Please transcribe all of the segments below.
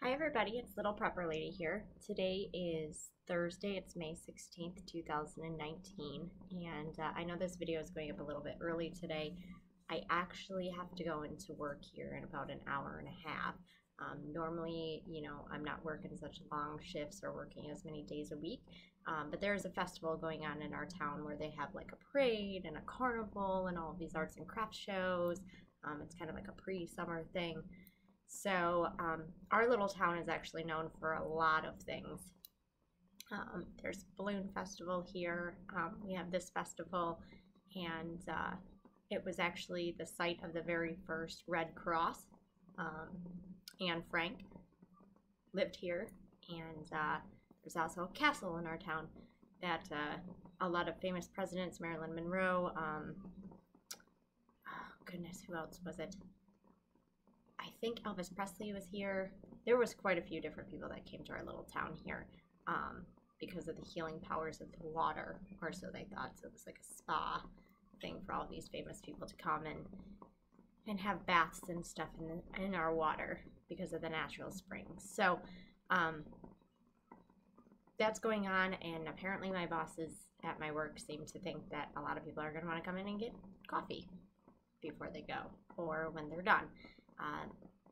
Hi everybody, it's Little Prepper Lady here. Today is Thursday, it's May 16th, 2019, and I know this video is going up a little bit early today. I actually have to go into work here in about an hour and a half. Normally, I'm not working such long shifts or working as many days a week, but there's a festival going on in our town where they have like a parade and a carnival and all of these arts and crafts shows. It's kind of like a pre-summer thing. So our little town is actually known for a lot of things. There's a balloon festival here. We have this festival, and it was actually the site of the very first Red Cross. Anne Frank lived here, and there's also a castle in our town that a lot of famous presidents, Marilyn Monroe, oh goodness, who else was it? I think Elvis Presley was here. There was quite a few different people that came to our little town here because of the healing powers of the water, or so they thought. So it was like a spa thing for all of these famous people to come and have baths and stuff in our water because of the natural springs. So that's going on, and apparently my bosses at my work seem to think that a lot of people are going to want to come in and get coffee before they go or when they're done.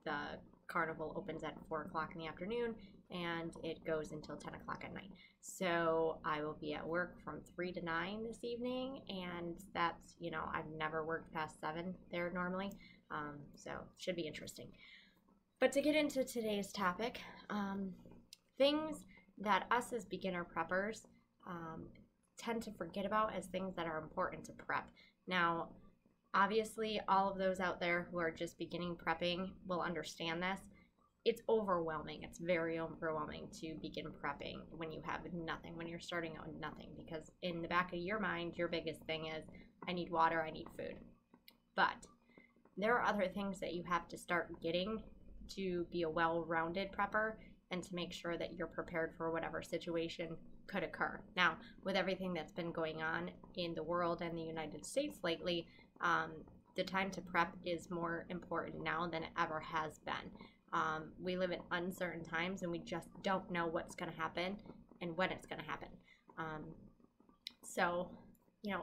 The carnival opens at 4 o'clock in the afternoon and it goes until 10 o'clock at night. So I will be at work from 3 to 9 this evening, and that's, I've never worked past 7 there normally, so it should be interesting. But to get into today's topic, things that us as beginner preppers tend to forget about as things that are important to prep. Now, obviously, all of those out there who are just beginning prepping will understand this. It's overwhelming. It's very overwhelming to begin prepping when you have nothing, when you're starting out with nothing, because in the back of your mind, your biggest thing is, I need water, I need food. But there are other things that you have to start getting to be a well-rounded prepper and to make sure that you're prepared for whatever situation could occur. Now, with everything that's been going on in the world and the United States lately, the time to prep is more important now than it ever has been. We live in uncertain times, and we just don't know what's going to happen and when it's going to happen. So,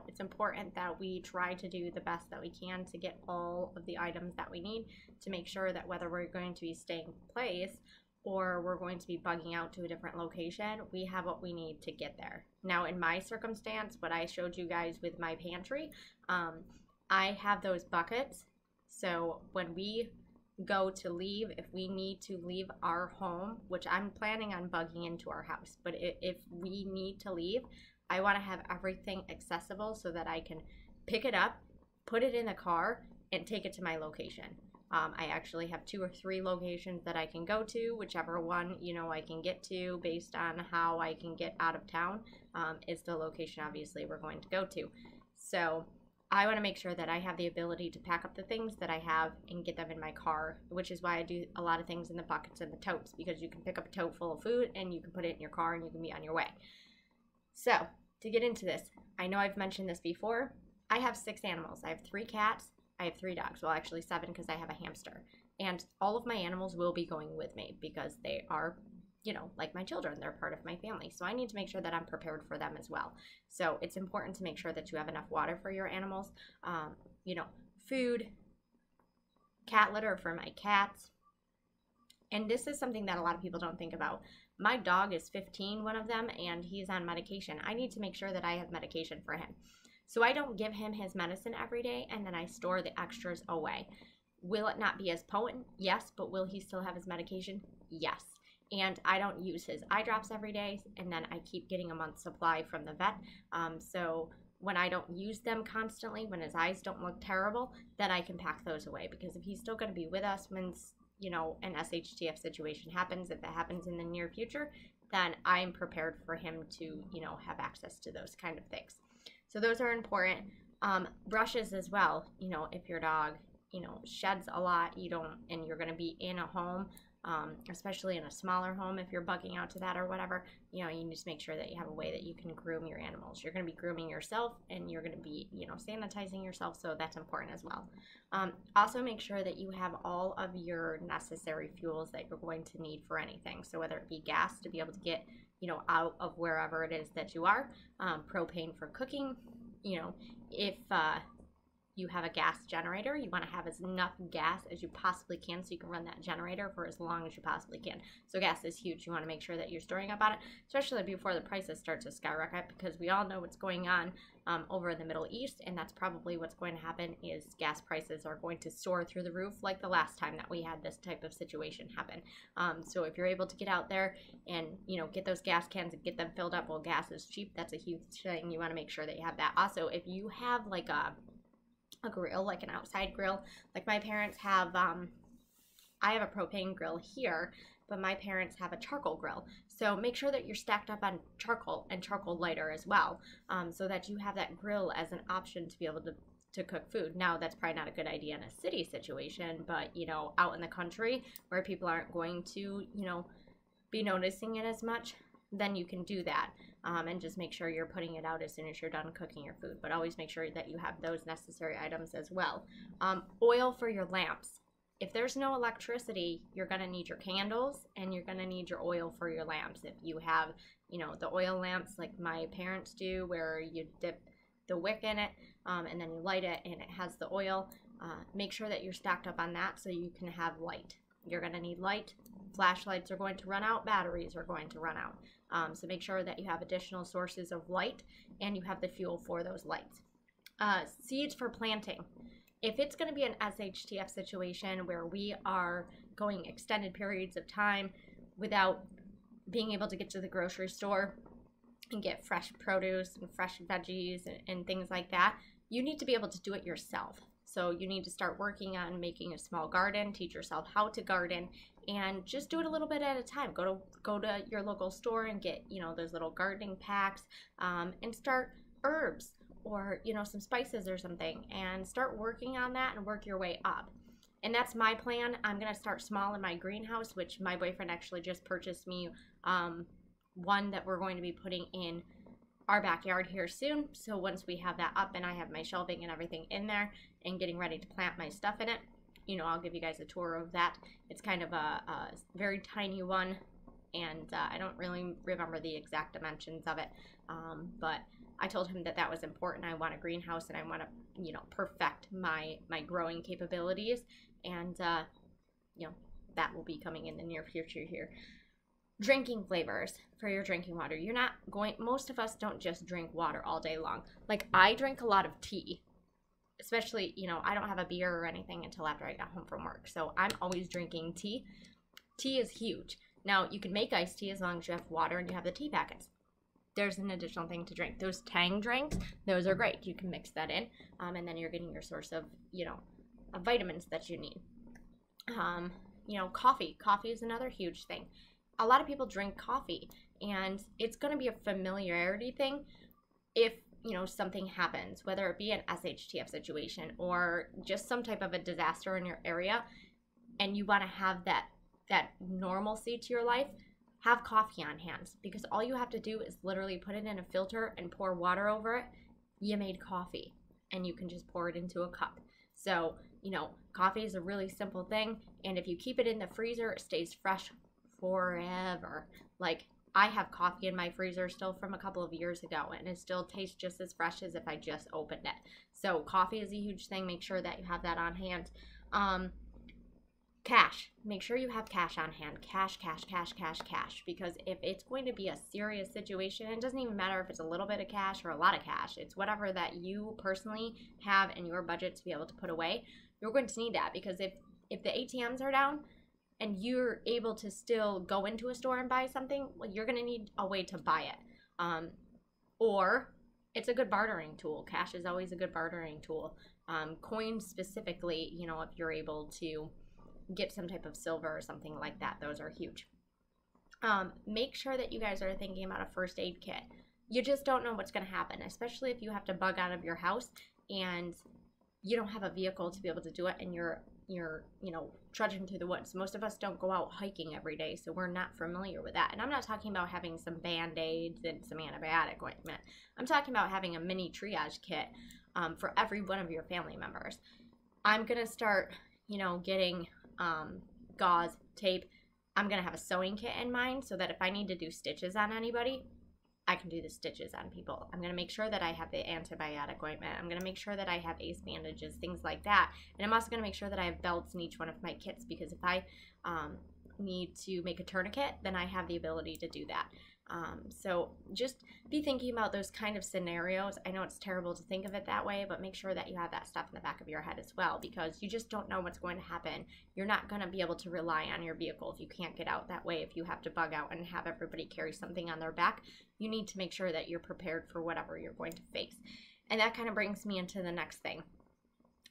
it's important that we try to do the best that we can to get all of the items that we need to make sure that whether we're going to be staying in place or we're going to be bugging out to a different location, we have what we need to get there. Now, in my circumstance, what I showed you guys with my pantry, I have those buckets. So when we go to leave, if we need to leave our home, which I'm planning on bugging into our house, but if we need to leave, I want to have everything accessible so that I can pick it up, put it in the car, and take it to my location. I actually have 2 or 3 locations that I can go to, whichever one, I can get to based on how I can get out of town is the location, obviously, we're going to go to. So I want to make sure that I have the ability to pack up the things that I have and get them in my car, which is why I do a lot of things in the buckets and the totes, because you can pick up a tote full of food and you can put it in your car and you can be on your way. So to get into this, I know I've mentioned this before. I have 6 animals. I have 3 cats. I have 3 dogs. Well, actually 7 because I have a hamster. And all of my animals will be going with me because they are, like my children. They're part of my family. So I need to make sure that I'm prepared for them as well. So it's important to make sure that you have enough water for your animals, food, cat litter for my cats. And this is something that a lot of people don't think about. My dog is 15, one of them, and he's on medication. I need to make sure that I have medication for him. So I don't give him his medicine every day, and then I store the extras away. Will it not be as potent? Yes, but will he still have his medication? Yes. And I don't use his eye drops every day, and then I keep getting a month's supply from the vet. So when I don't use them constantly, when his eyes don't look terrible, then I can pack those away. Because if he's still going to be with us when, an S.H.T.F situation happens, if that happens in the near future, then I'm prepared for him to, have access to those kind of things. So those are important. Brushes as well, if your dog, sheds a lot, and you're going to be in a home, especially in a smaller home if you're bugging out to that or whatever, you need to make sure that you have a way that you can groom your animals. You're going to be grooming yourself, and you're going to be, sanitizing yourself, so that's important as well. Also make sure that you have all of your necessary fuels that you're going to need for anything. So whether it be gas to be able to get, out of wherever it is that you are, propane for cooking, if you have a gas generator, you want to have as enough gas as you possibly can so you can run that generator for as long as you possibly can. So gas is huge. You want to make sure that you're storing up on it, especially before the prices start to skyrocket, because we all know what's going on over in the Middle East, and that's probably what's going to happen is gas prices are going to soar through the roof like the last time that we had this type of situation happen. So if you're able to get out there and, get those gas cans and get them filled up, well, gas is cheap. That's a huge thing. You want to make sure that you have that. Also, if you have like a grill, like an outside grill, like my parents have, I have a propane grill here, but my parents have a charcoal grill. So make sure that you're stacked up on charcoal and charcoal lighter as well, so that you have that grill as an option to be able to cook food. Now, that's probably not a good idea in a city situation, but, out in the country where people aren't going to, be noticing it as much, then you can do that. And just make sure you're putting it out as soon as you're done cooking your food. But always make sure that you have those necessary items as well. Oil for your lamps. If there's no electricity, you're going to need your candles and you're going to need your oil for your lamps. If you have, the oil lamps like my parents do, where you dip the wick in it and then you light it and it has the oil, make sure that you're stacked up on that so you can have light. You're going to need light. Flashlights are going to run out. Batteries are going to run out. So make sure that you have additional sources of light and you have the fuel for those lights. Seeds for planting. If it's going to be an S.H.T.F situation where we are going extended periods of time without being able to get to the grocery store and get fresh produce and fresh veggies and things like that, you need to be able to do it yourself. So you need to start working on making a small garden, teach yourself how to garden, and just do it a little bit at a time. Go to your local store and get, those little gardening packs, and start herbs or, some spices or something, and start working on that and work your way up. And that's my plan. I'm going to start small in my greenhouse, which my boyfriend actually just purchased me one that we're going to be putting in our backyard here soon. So once we have that up and I have my shelving and everything in there and getting ready to plant my stuff in it, I'll give you guys a tour of that. It's kind of a very tiny one, and I don't really remember the exact dimensions of it, but I told him that was important. I want a greenhouse and I want to, perfect my growing capabilities, and that will be coming in the near future here. Drinking flavors for your drinking water. Most of us don't just drink water all day long. Like, I drink a lot of tea, especially, I don't have a beer or anything until after I got home from work. So I'm always drinking tea. Tea is huge. Now, you can make iced tea as long as you have water and you have the tea packets. There's an additional thing to drink. Those Tang drinks, those are great. You can mix that in, and then you're getting your source of, of vitamins that you need. Coffee. Coffee is another huge thing. A lot of people drink coffee, and it's going to be a familiarity thing if, something happens, whether it be an S.H.T.F situation or just some type of a disaster in your area, and you want to have that normalcy to your life. Have coffee on hand, because all you have to do is literally put it in a filter and pour water over it. You made coffee, and you can just pour it into a cup. So, coffee is a really simple thing, and if you keep it in the freezer, it stays fresh forever. Like, I have coffee in my freezer still from a couple of years ago, and it still tastes just as fresh as if I just opened it. So coffee is a huge thing. Make sure that you have that on hand. Cash. Make sure you have cash on hand. Cash. Because if it's going to be a serious situation, it doesn't even matter if it's a little bit of cash or a lot of cash. It's whatever that you personally have in your budget to be able to put away. You're going to need that, because if the ATMs are down and you're able to still go into a store and buy something, well, you're going to need a way to buy it. Or it's a good bartering tool. Cash is always a good bartering tool. Coins specifically, if you're able to get some type of silver or something like that, those are huge. Make sure that you guys are thinking about a first aid kit. You just don't know what's going to happen, especially if you have to bug out of your house and you don't have a vehicle to be able to do it, and you're trudging through the woods. Most of us don't go out hiking every day, so we're not familiar with that. And I'm not talking about having some band-aids and some antibiotic ointment. I'm talking about having a mini triage kit for every one of your family members. I'm gonna start getting gauze, tape. I'm gonna have a sewing kit in mind so that if I need to do stitches on anybody, I can do the stitches on people. I'm going to make sure that I have the antibiotic ointment. I'm going to make sure that I have ace bandages, things like that. And I'm also going to make sure that I have belts in each one of my kits, because if I need to make a tourniquet, then I have the ability to do that. So just be thinking about those kind of scenarios. I know it's terrible to think of it that way, but make sure that you have that stuff in the back of your head as well, because you just don't know what's going to happen. You're not going to be able to rely on your vehicle if you can't get out that way. If you have to bug out and have everybody carry something on their back, you need to make sure that you're prepared for whatever you're going to face. And that kind of brings me into the next thing.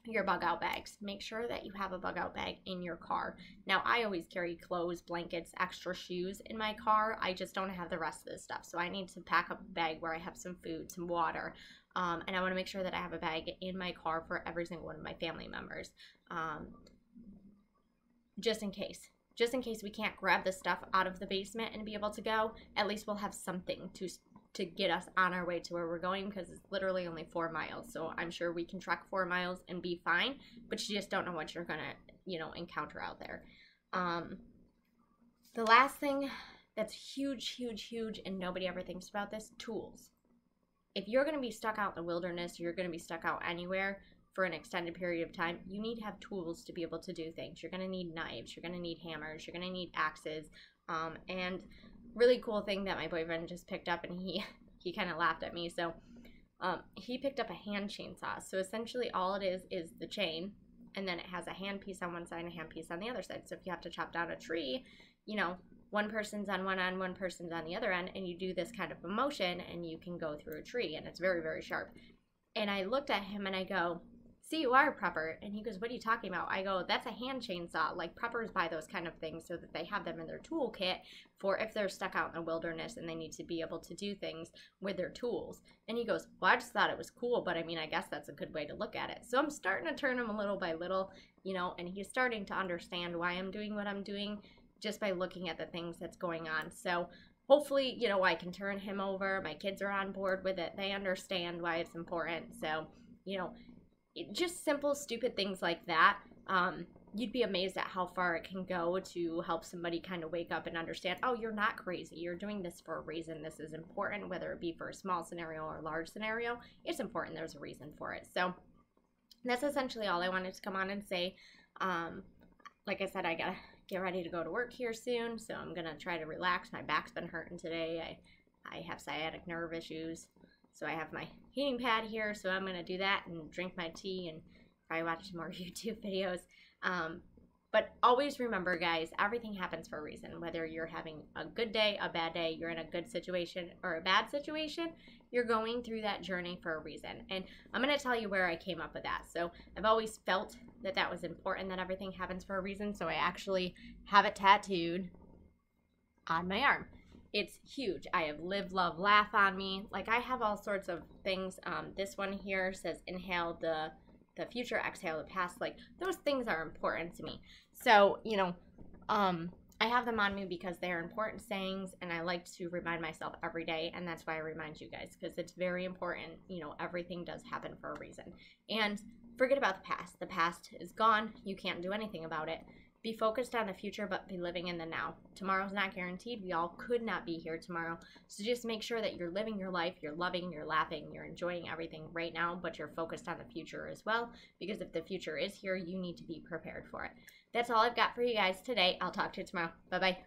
Your bug out bags. Make sure that you have a bug out bag in your car. Now, I always carry clothes, blankets, extra shoes in my car. I just don't have the rest of this stuff. So I need to pack up a bag where I have some food, some water, and I want to make sure that I have a bag in my car for every single one of my family members, just in case. Just in case we can't grab the stuff out of the basement and be able to go, at least we'll have something to get us on our way to where we're going, because it's literally only 4 miles. So I'm sure we can trek 4 miles and be fine, but you just don't know what you're going to, encounter out there. The last thing that's huge, huge, huge, and nobody ever thinks about this, tools. If you're going to be stuck out in the wilderness, or you're going to be stuck out anywhere for an extended period of time, you need to have tools to be able to do things. You're going to need knives, you're going to need hammers, you're going to need axes, and really cool thing that my boyfriend just picked up, and he kind of laughed at me. So he picked up a hand chainsaw. So essentially all it is the chain, and then it has a hand piece on one side and a hand piece on the other side. So if you have to chop down a tree, one person's on one end, one person's on the other end, and you do this kind of a motion, and you can go through a tree, and it's very, very sharp. And I looked at him and I go, "See, you are a prepper." And he goes, "What are you talking about?" I go, "That's a hand chainsaw. Like, preppers buy those kind of things so that they have them in their toolkit for if they're stuck out in the wilderness and they need to be able to do things with their tools." And he goes, "Well, I just thought it was cool, but I mean, I guess that's a good way to look at it." So I'm starting to turn him a little by little, and he's starting to understand why I'm doing what I'm doing just by looking at the things that's going on. So hopefully, I can turn him over. My kids are on board with it. They understand why it's important. So, just simple, stupid things like that. You'd be amazed at how far it can go to help somebody kind of wake up and understand, oh, you're not crazy. You're doing this for a reason. This is important, whether it be for a small scenario or a large scenario. It's important. There's a reason for it. So that's essentially all I wanted to come on and say. Like I said, I got to get ready to go to work here soon, so I'm going to try to relax. My back's been hurting today. I have sciatic nerve issues. So I have my heating pad here, so I'm going to do that and drink my tea and probably watch some more YouTube videos. But always remember, guys, everything happens for a reason. Whether you're having a good day, a bad day, you're in a good situation or a bad situation, you're going through that journey for a reason. And I'm going to tell you where I came up with that. So I've always felt that that was important, that everything happens for a reason. So I actually have it tattooed on my arm. It's huge. I have live, love, laugh on me. Like, I have all sorts of things. This one here says inhale the future, exhale the past. Like, those things are important to me. So, I have them on me because they are important sayings, and I like to remind myself every day, and that's why I remind you guys, because it's very important. Everything does happen for a reason. And forget about the past. The past is gone. You can't do anything about it. Be focused on the future, but be living in the now. Tomorrow's not guaranteed. We all could not be here tomorrow. So just make sure that you're living your life, you're loving, you're laughing, you're enjoying everything right now, but you're focused on the future as well, because if the future is here, you need to be prepared for it. That's all I've got for you guys today. I'll talk to you tomorrow. Bye-bye.